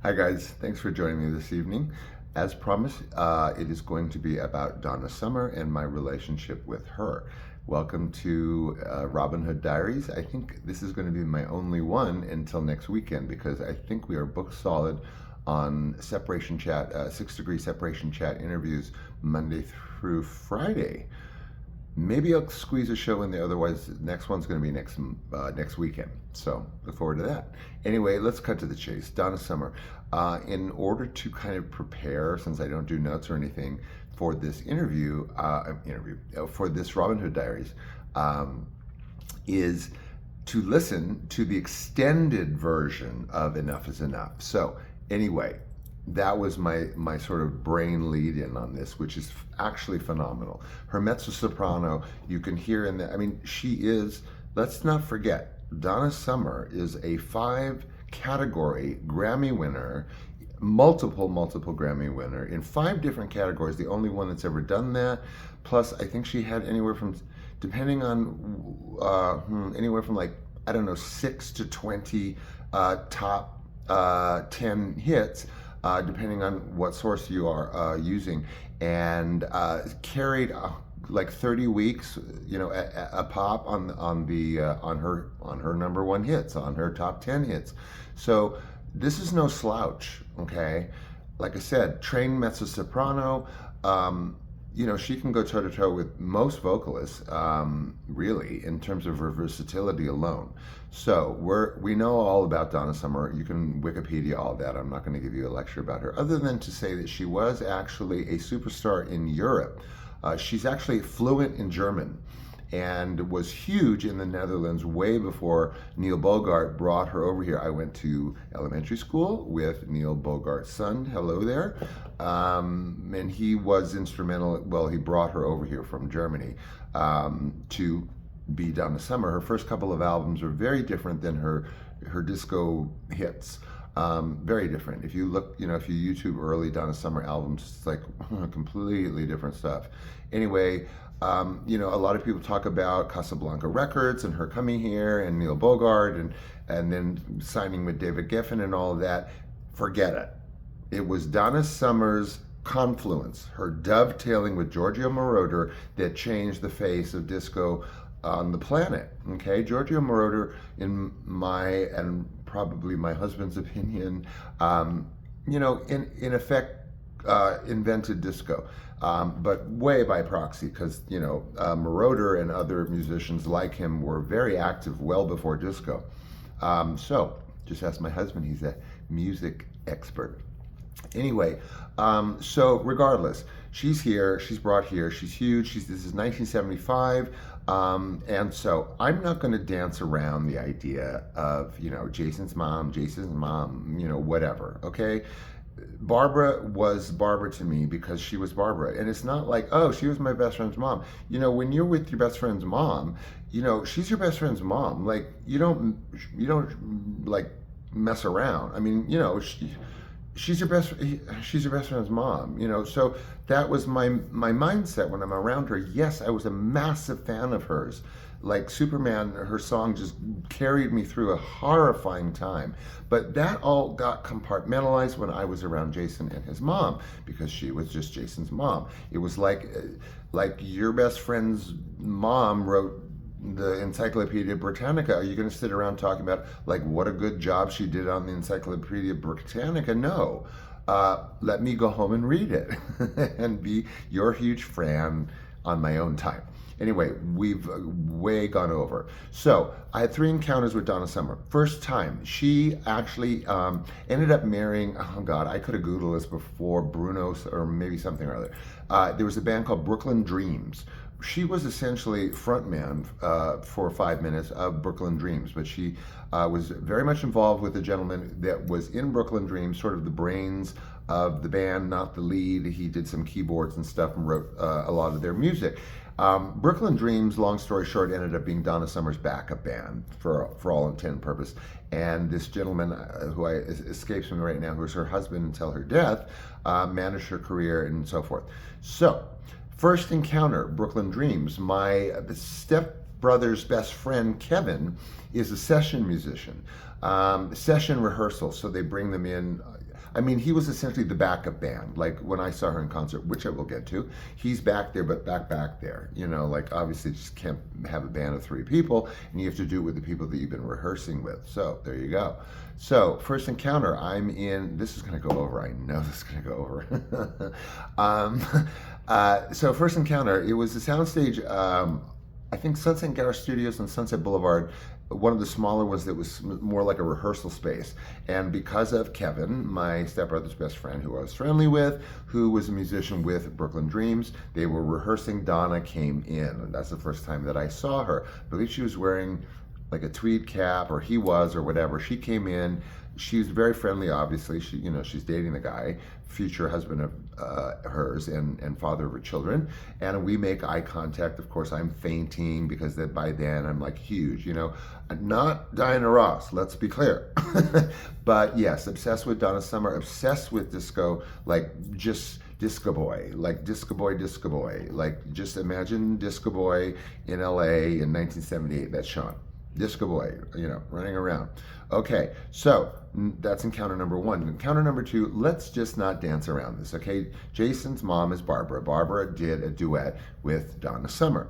Hi guys, thanks for joining me this evening. As promised, it is going to be about Donna Summer and my relationship with her. Welcome to Robin Hood Diaries. I think this is going to be my only one until next weekend because I think we are booked solid on separation chat, 6 degree separation chat interviews Monday through Friday. Maybe I'll squeeze a show in there. Otherwise, the next one's going to be next weekend. So look forward to that. Anyway, let's cut to the chase. Donna Summer. In order to kind of prepare, since I don't do notes or anything for this for this Robin Hood Diaries, is to listen to the extended version of Enough is Enough. So anyway, that was my sort of brain lead in on this, which is actually phenomenal. Her mezzo soprano, you can hear in the, I mean, she is, let's not forget, Donna Summer is a 5 category Grammy winner, multiple Grammy winner in 5 different categories, the only one that's ever done that. Plus, I think she had anywhere from, depending on, anywhere from like, I don't know, 6 to 20 top 10 hits. Depending on what source you are using, and carried like 30 weeks, a pop on her number 1 hits, on her top 10 hits. So this is no slouch, okay? Like I said, trained mezzo soprano. She can go toe to toe with most vocalists, really, in terms of her versatility alone. So we know all about Donna Summer. You can Wikipedia all that. I'm not going to give you a lecture about her, other than to say that she was actually a superstar in Europe. She's actually fluent in German and was huge in the Netherlands way before Neil Bogart brought her over here. I went to elementary school with Neil Bogart's son, hello there, and he was instrumental. Well, he brought her over here from Germany to be Donna Summer. Her first couple of albums are very different than her disco hits. Very different. If you look, if you YouTube early Donna Summer albums, it's like completely different stuff. Anyway, a lot of people talk about Casablanca Records and her coming here and Neil Bogart and then signing with David Geffen and all of that. Forget it. It was Donna Summer's confluence, her dovetailing with Giorgio Moroder, that changed the face of disco on the planet. Okay, Giorgio Moroder, in my and probably my husband's opinion, in effect, invented disco, but way by proxy, because Moroder and other musicians like him were very active well before disco. So just ask my husband; he's a music expert. Anyway, so regardless, she's here, she's brought here, she's huge. This is 1975. And so I'm not going to dance around the idea of, Jason's mom, whatever. Okay. Barbara was Barbara to me because she was Barbara. And it's not like, oh, she was my best friend's mom. When you're with your best friend's mom, she's your best friend's mom. Like, you don't like mess around. I mean, she's your best friend's mom. So that was my mindset when I'm around her. Yes, I was a massive fan of hers. Like Superman, her song just carried me through a horrifying time. But that all got compartmentalized when I was around Jason and his mom, because she was just Jason's mom. It was like your best friend's mom wrote the Encyclopedia Britannica. Are you going to sit around talking about like what a good job she did on the Encyclopedia Britannica? No. Let me go home and read it and be your huge fan on my own time. Anyway, we've way gone over. So I had 3 encounters with Donna Summer. First time, she actually ended up marrying, oh God, I could have Googled this before, Bruno or maybe something or other. There was a band called Brooklyn Dreams. She was essentially frontman for 5 minutes of Brooklyn Dreams, but she was very much involved with a gentleman that was in Brooklyn Dreams, sort of the brains of the band, not the lead. He did some keyboards and stuff and wrote a lot of their music. Brooklyn Dreams, long story short, ended up being Donna Summer's backup band for all intent and purpose. And this gentleman, who escapes me right now, who was her husband until her death, managed her career and so forth. So, first encounter, Brooklyn Dreams. My stepbrother's best friend, Kevin, is a session musician. Session rehearsal, so they bring them in. I mean, he was essentially the backup band. Like when I saw her in concert, which I will get to, he's back there, but back there. You know, like obviously just can't have a band of 3 people, and you have to do it with the people that you've been rehearsing with. So there you go. So first encounter, I'm in. This is going to go over. I know this is going to go over. So first encounter, it was the soundstage. I think Sunset Gower Studios and Sunset Boulevard, one of the smaller ones that was more like a rehearsal space. And because of Kevin, my stepbrother's best friend, who I was friendly with, who was a musician with Brooklyn Dreams, they were rehearsing. Donna came in, and that's the first time that I saw her. I believe she was wearing like a tweed cap, or he was, or whatever. She came in. She was very friendly, obviously. She, you know, she's dating the guy, future husband of hers and father of her children. And we make eye contact. Of course, I'm fainting because by then I'm like huge, you know. Not Diana Ross, let's be clear. But yes, obsessed with Donna Summer, obsessed with disco, like just Disco Boy, like Disco Boy. Like just imagine Disco Boy in LA in 1978, that's Sean. Disco Boy, you know, running around. Okay, so that's encounter number 1. Encounter number 2, let's just not dance around this, okay? Jason's mom is Barbara. Barbara did a duet with Donna Summer.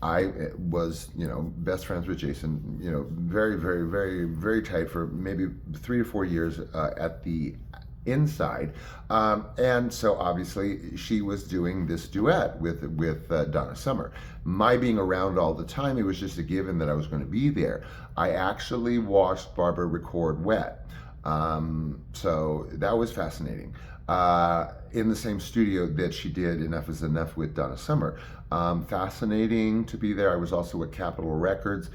I was, you know, best friends with Jason, you know, very tight for maybe 3 or 4 years at the inside, and so obviously she was doing this duet with Donna Summer. My being around all the time, it was just a given that I was going to be there. I actually watched Barbara record Wet, so that was fascinating. In the same studio that she did Enough Is Enough with Donna Summer. Fascinating to be there. I was also at Capitol Records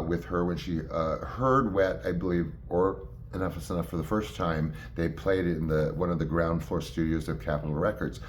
with her when she heard Wet, I believe, or Enough Is Enough for the first time. They played it in one of the ground floor studios of Capitol Records.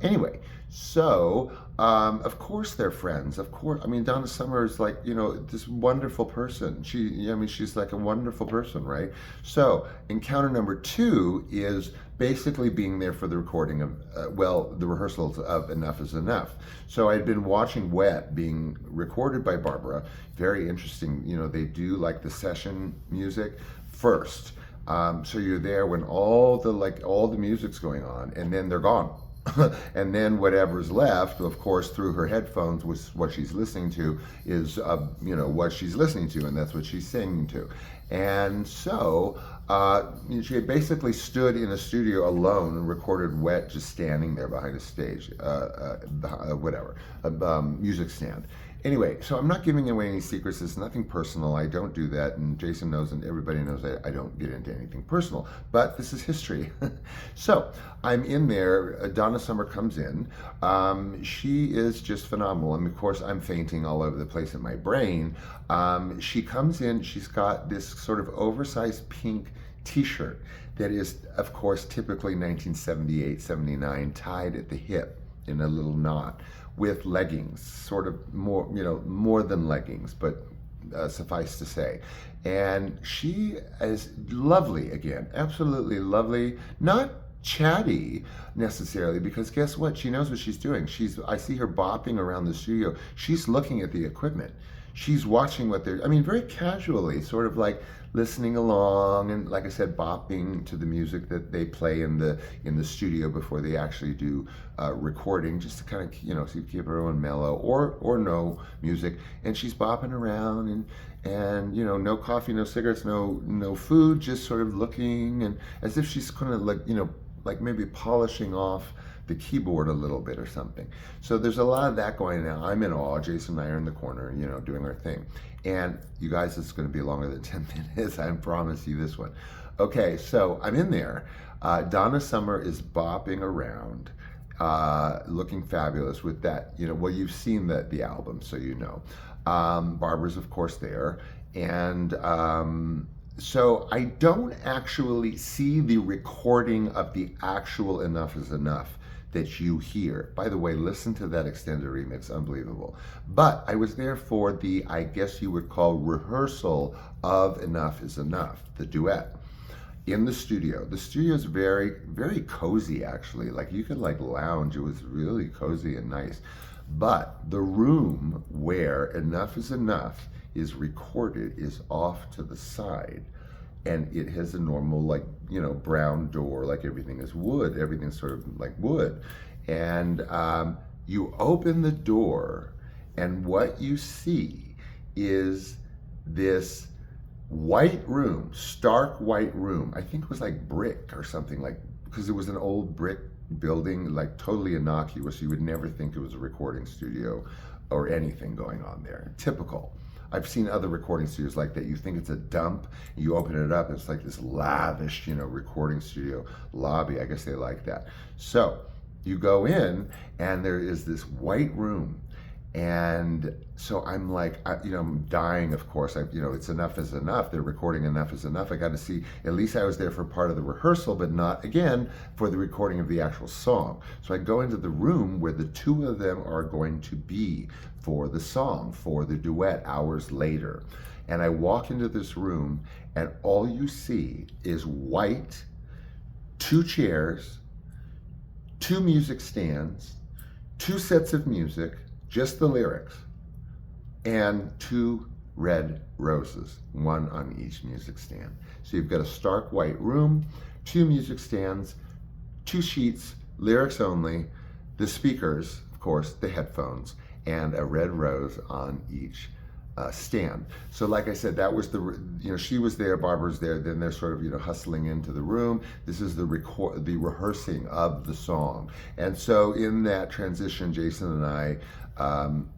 Anyway, so of course they're friends. Of course, I mean Donna Summer is like, you know, this wonderful person. She's like a wonderful person, right? So encounter number 2 is basically being there for the recording of, the rehearsals of Enough Is Enough. So I'd been watching Wet being recorded by Barbara. Very interesting. You know, they do like the session music first. So you're there when all the music's going on, and then they're gone. And then whatever's left, of course, through her headphones, was what she's listening to is, you know, what she's listening to, and that's what she's singing to. And so she basically stood in a studio alone and recorded Wet, just standing there behind a stage, music stand. Anyway, so I'm not giving away any secrets. It's nothing personal. I don't do that, and Jason knows, and everybody knows I don't get into anything personal. But this is history. So I'm in there. Donna Summer comes in. She is just phenomenal, and of course I'm fainting all over the place in my brain. She comes in. She's got this sort of oversized pink T-shirt that is, of course, typically 1978, 79, tied at the hip in a little knot, with leggings, sort of more than leggings, but suffice to say. And she is lovely again, absolutely lovely, not chatty necessarily, because guess what? She knows what she's doing. I see her bopping around the studio. She's looking at the equipment. She's watching what very casually, sort of like listening along, and like I said, bopping to the music that they play in the studio before they actually do recording, just to kind of, you know, keep everyone mellow, or no music. And she's bopping around, and you know, no coffee, no cigarettes, no food, just sort of looking, and as if she's kind of like maybe polishing off the keyboard a little bit or something. So there's a lot of that going on. I'm in awe. Jason and I are in the corner, you know, doing our thing. And you guys, it's going to be longer than 10 minutes. I promise you this one. Okay, so I'm in there. Donna Summer is bopping around, looking fabulous with that, you know, well, you've seen the album, so you know. Barbara's, of course, there. And so I don't actually see the recording of the actual Enough Is Enough that you hear. By the way, listen to that extended remix, unbelievable. But I was there for the, I guess you would call, rehearsal of Enough Is Enough, the duet, in the studio. The studio is very, very cozy, actually. Like, you could like lounge. It was really cozy and nice. But the room where Enough Is Enough is recorded is off to the side. and it has a normal, like, brown door, like everything is wood, everything's sort of like wood. And you open the door, and what you see is this white room, stark white room. I think it was like brick or something, like, because it was an old brick building, like totally innocuous. You would never think it was a recording studio or anything going on there. Typical. I've seen other recording studios like that. You think it's a dump, you open it up, it's like this lavish, recording studio lobby. I guess they like that. So you go in, and there is this white room. And so I'm like, I'm dying, of course. It's enough is enough. They're recording enough is enough. I got to see, at least I was there for part of the rehearsal, but not, again, for the recording of the actual song. So I go into the room where the two of them are going to be for the song, for the duet, hours later. And I walk into this room, and all you see is white, 2 chairs, 2 music stands, 2 sets of music, just the lyrics, and 2 red roses, 1 on each music stand. So you've got a stark white room, 2 music stands, 2 sheets, lyrics only, the speakers, of course, the headphones, and a red rose on each stand. So like I said, that was she was there, Barbara's there, then they're sort of, hustling into the room. This is the rehearsing of the song. And so in that transition, Jason and I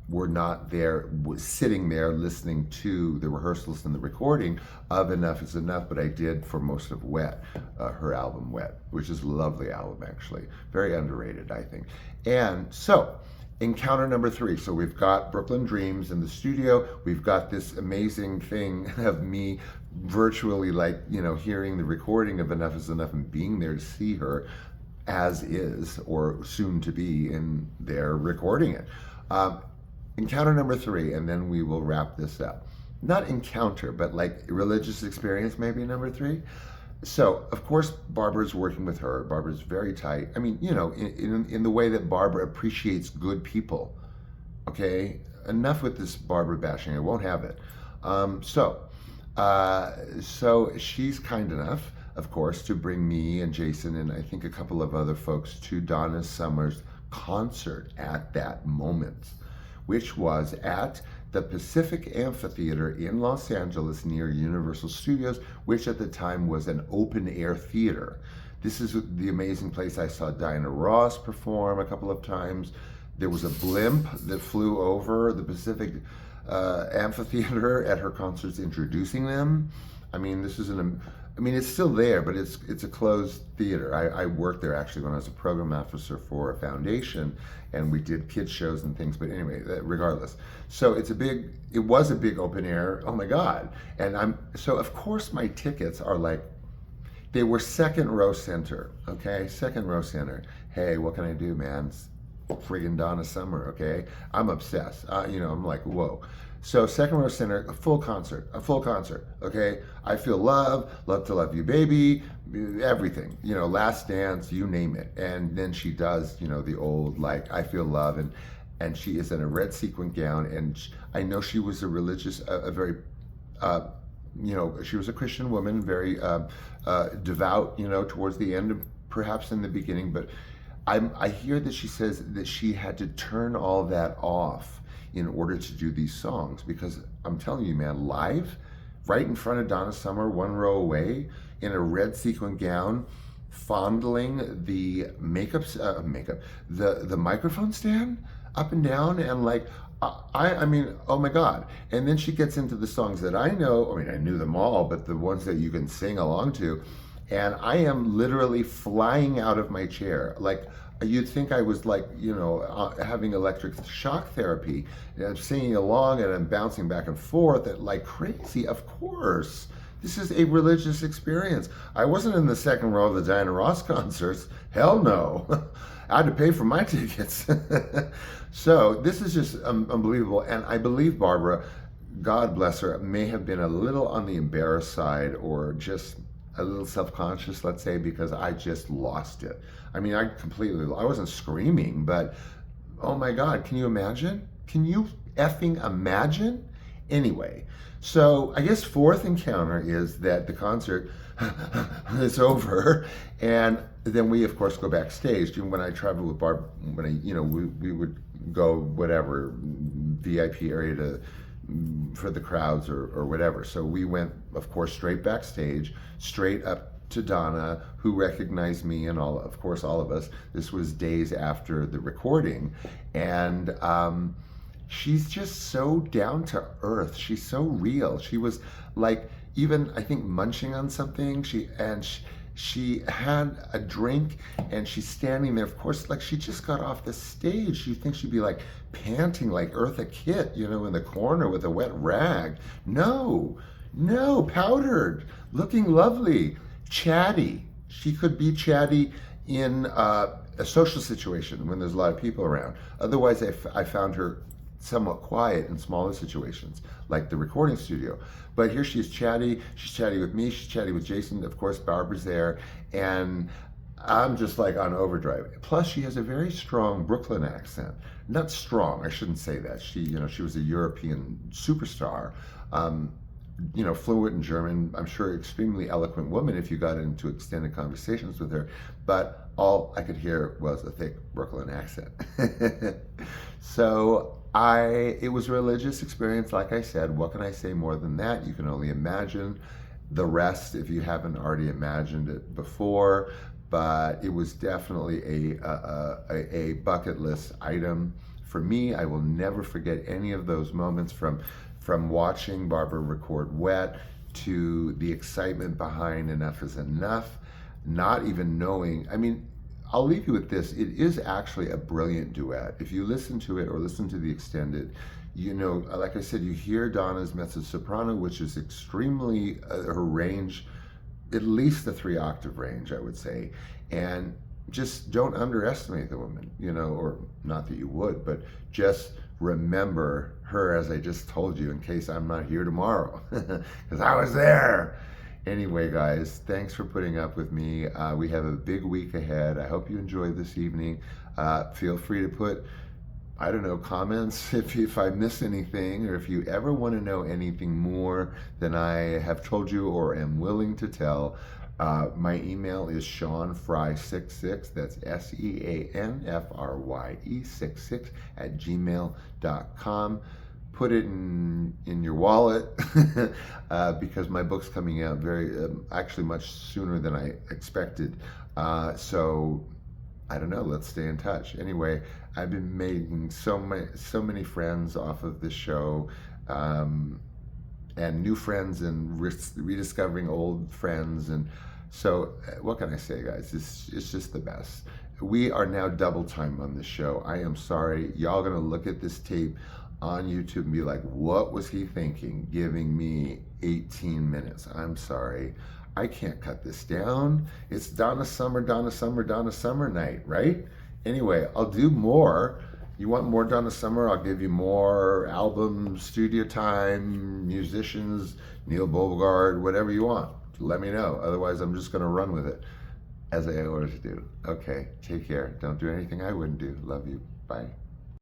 were not there, sitting there listening to the rehearsals and the recording of Enough is Enough, but I did for most of Wet, her album Wet, which is a lovely album, actually. Very underrated, I think. And so, encounter number 3. So we've got Brooklyn Dreams in the studio. We've got this amazing thing of me virtually, like, hearing the recording of Enough is Enough and being there to see her as is, or soon to be, in there recording it. Encounter number 3, and then we will wrap this up. Not encounter, but like religious experience, maybe number 3. So, of course, Barbara's working with her. Barbara's very tight. I mean, in the way that Barbara appreciates good people. Okay? Enough with this Barbara bashing. I won't have it. So she's kind enough, of course, to bring me and Jason and I think a couple of other folks to Donna Summer's concert at that moment, which was at the Pacific Amphitheater in Los Angeles near Universal Studios, which at the time was an open-air theater. This is the amazing place. I saw Diana Ross perform a couple of times. There was a blimp that flew over the Pacific Amphitheater at her concerts introducing them. I mean, it's still there, but it's a closed theater. I worked there actually when I was a program officer for a foundation, and we did kids shows and things. But anyway, regardless, so it was a big open air. Oh my God! And so of course my tickets are like, they were second row center. Okay, second row center. Hey, what can I do, man? It's friggin' Donna Summer. Okay, I'm obsessed. I'm like, whoa. So second row center, a full concert, okay? I Feel Love, Love to Love You Baby, everything, Last Dance, you name it. And then she does, the old, like, I Feel Love, and she is in a red sequin gown, and I know she was a religious, she was a Christian woman, very devout, towards the end, perhaps in the beginning, but I hear that she says that she had to turn all that off in order to do these songs, because I'm telling you, man, live, right in front of Donna Summer, 1 row away, in a red sequin gown, fondling the the microphone stand up and down, and like, I mean, oh my God. And then she gets into the songs that I know. I mean, I knew them all, but the ones that you can sing along to, and I am literally flying out of my chair. Like, you'd think I was like, having electric shock therapy. And I'm singing along and I'm bouncing back and forth like crazy. Of course, this is a religious experience. I wasn't in the second row of the Diana Ross concerts. Hell no. I had to pay for my tickets. So this is just unbelievable. And I believe Barbara, God bless her, may have been a little on the embarrassed side, or just a little self-conscious, let's say, because I just lost it. I mean, I wasn't screaming, but oh my God, can you imagine? Can you effing imagine Anyway, so I guess fourth encounter is that the concert is over, and then we of course go backstage. When I travel with Barb, when we would go whatever VIP area to for the crowds or whatever. So we went, of course, straight backstage, straight up to Donna, who recognized me and all of us. This was days after the recording, and she's just so down to earth. She's so real. She was like, even I think munching on something. She had a drink and she's standing there. Of course, like she just got off the stage. You think she'd be like panting like Eartha Kitt, in the corner with a wet rag. No, powdered, looking lovely, chatty. She could be chatty in a social situation when there's a lot of people around. Otherwise, I found her somewhat quiet in smaller situations, like the recording studio. But here she's chatty with me, she's chatty with Jason, of course Barbara's there, and I'm just like on overdrive. Plus she has a very strong Brooklyn accent. Not strong, I shouldn't say that. She was a European superstar, fluent in German, I'm sure extremely eloquent woman if you got into extended conversations with her, but all I could hear was a thick Brooklyn accent. So it was a religious experience, like I said. What can I say more than that? You can only imagine the rest if you haven't already imagined it before, but it was definitely a bucket list item for me. I will never forget any of those moments, from watching Barbara record Wet to the excitement behind Enough Is Enough, not even knowing, I'll leave you with this. It is actually a brilliant duet. If you listen to it or listen to the extended, like I said, you hear Donna's mezzo-soprano, which is extremely, her range, at least the 3-octave range, I would say. And just don't underestimate the woman, or not that you would, but just remember her, as I just told you, in case I'm not here tomorrow, because I was there. Anyway, guys, thanks for putting up with me. We have a big week ahead. I hope you enjoyed this evening. Feel free to put, I don't know, comments if I miss anything, or if you ever want to know anything more than I have told you or am willing to tell. My email is SeanFry66, that's SeanFrye66 @gmail.com. Put it in your wallet because my book's coming out actually much sooner than I expected. So I don't know, let's stay in touch. Anyway, I've been making so many friends off of this show, and new friends, and rediscovering old friends. And so what can I say, guys? It's just the best. We are now double time on this show. I am sorry. Y'all gonna look at this tape on YouTube and be like, what was he thinking giving me 18 minutes? I'm sorry. I can't cut this down. It's Donna Summer night, right? Anyway, I'll do more. You want more Donna Summer? I'll give you more album, studio time, musicians, Neil Beauregard, whatever you want. Let me know. Otherwise, I'm just going to run with it, as I always do. Okay, take care. Don't do anything I wouldn't do. Love you. Bye.